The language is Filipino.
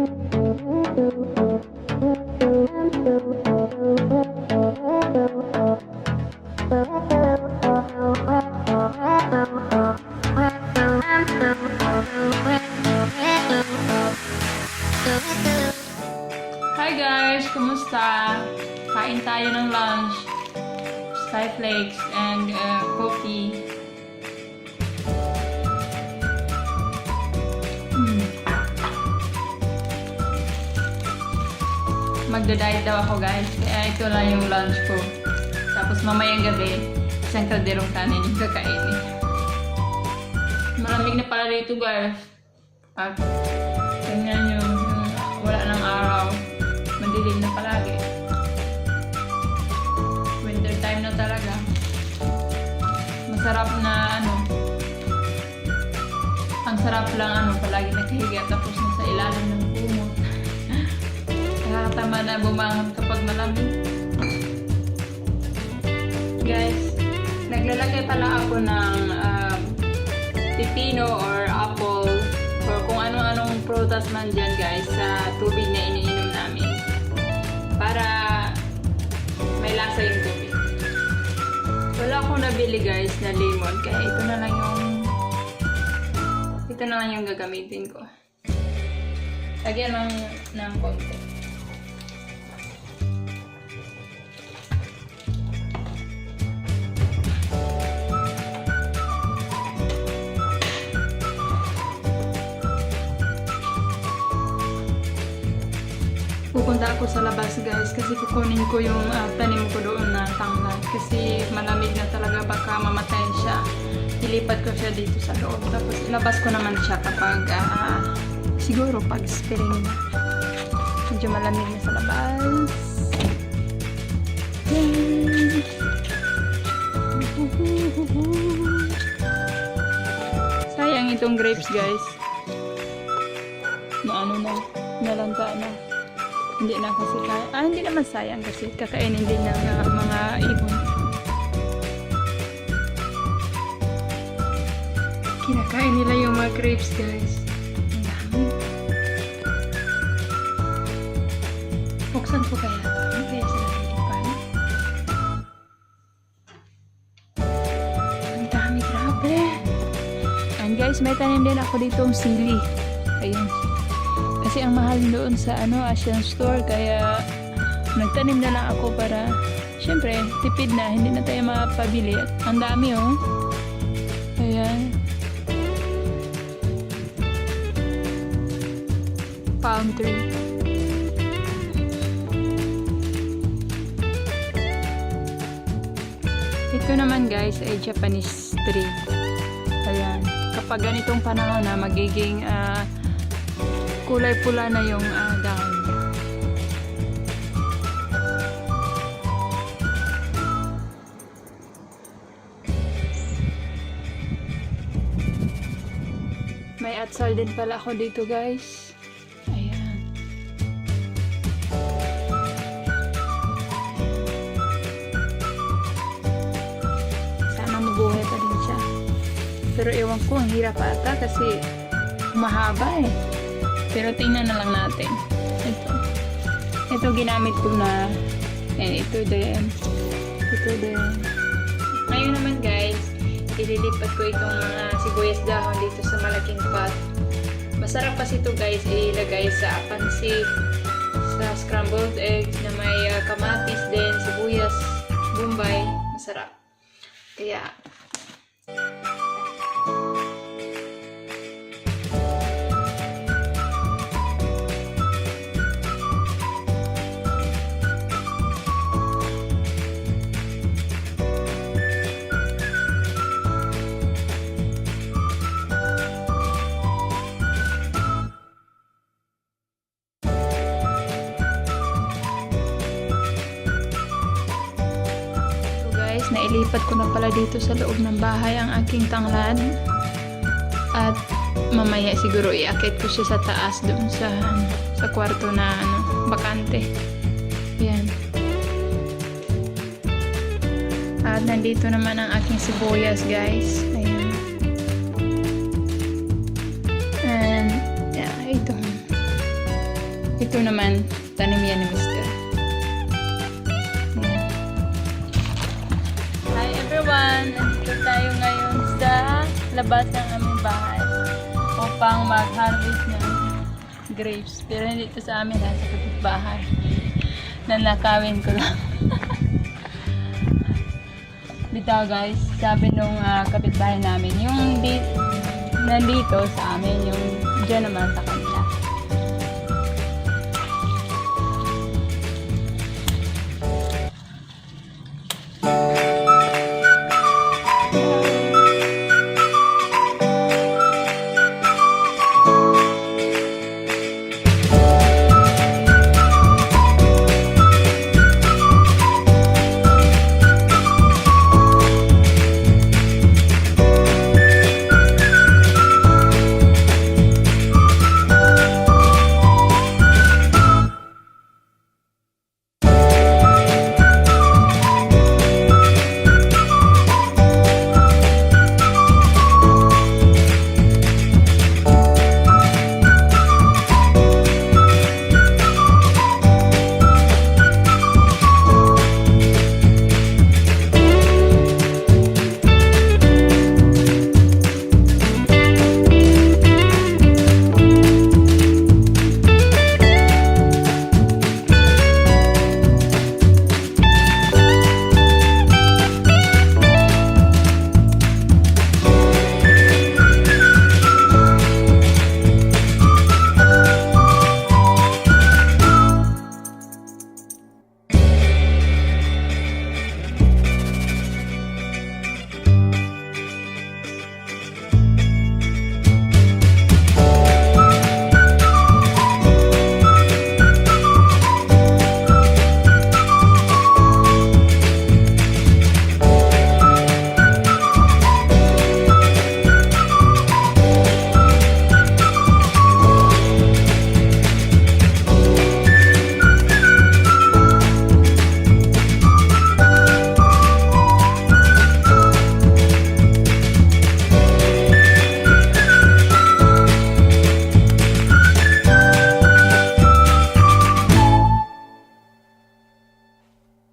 Hi guys! Kumusta? Kain tayo ng lunch. Sky flakes and coffee. Magda-diet daw ako guys. Kaya ito lang yung lunch ko. Tapos mamayang gabi, isang kalderong kanin yung kakainin. Malamig na pala dito guys. At tingnan nyo, wala ng araw. Madilim na palagi. Winter time na talaga. Masarap na ang sarap lang palagi nakahiga tapos nasa ilalim ng kumot. Nakakatama na bumangon kapag malamig. Guys, naglalagay pala ako ng pipino or apple or kung ano-anong prutas man dyan guys sa tubig na iniinom namin para may lasa yung tubig. Wala akong nabili guys na lemon kaya ito na lang yung gagamitin ko. Lagyan lang ng konti. Pupunta ako sa labas guys kasi kukunin ko yung tanim ko doon na tanglad kasi malamig na talaga baka mamatay siya. Ilipat ko siya dito sa loob tapos ilabas ko naman siya kapag siguro pag spring na. Medyo malamig na sa labas. Yay! Sayang itong grapes guys. Nalanta na. Hindi na kasi hindi naman sayang kasi kakainin din ng mga ibon. Kinakain nila yung mga grapes guys. Ang dami. Buksan ko kaya. Hindi kaya sila nilipan. Ang dami, grabe. And guys, may tanim din ako ditong sili. Ayun. Kasi ang mahal doon sa Asian store kaya nagtanim na lang ako para syempre tipid na, hindi na tayo mapabili at ang dami ayan, palm tree. Ito naman guys ay Japanese tree. Ayan, kapag ganitong panahon na magiging kulay pula na yung dahon. May atsal din pala ako dito guys. Ayan. Sana mabuhay pa din siya. Pero ewan ko, ang hirap ata kasi mahaba Pero tingnan na lang natin. Ito ginamit ko na. And ito din. Ngayon naman guys, ililipat ko itong mga sibuyas dahon dito sa malaking pot. Masarap kasi ito guys ilagay sa pancit, sa scrambled eggs na may kamatis din, sibuyas, bombay. Masarap. Kaya nailipat ko na pala dito sa loob ng bahay ang aking tanglad at mamaya siguro iakit ko siya sa taas doon sa kwarto na bakante. Yan. At nandito naman ang aking sibuyas guys. Ayan. And yeah, ito. Ito naman, tanim yan ni Mr. Ayan. Hi everyone! Nandito tayo ngayon sa labas ng aming bahay upang mag-harvest ng grapes. Pero hindi ito sa amin, sa kapitbahay. Nanakawin ko lang. Bitaw guys, sabi nung kapitbahay namin, yung nandito sa amin, yung dyan naman sa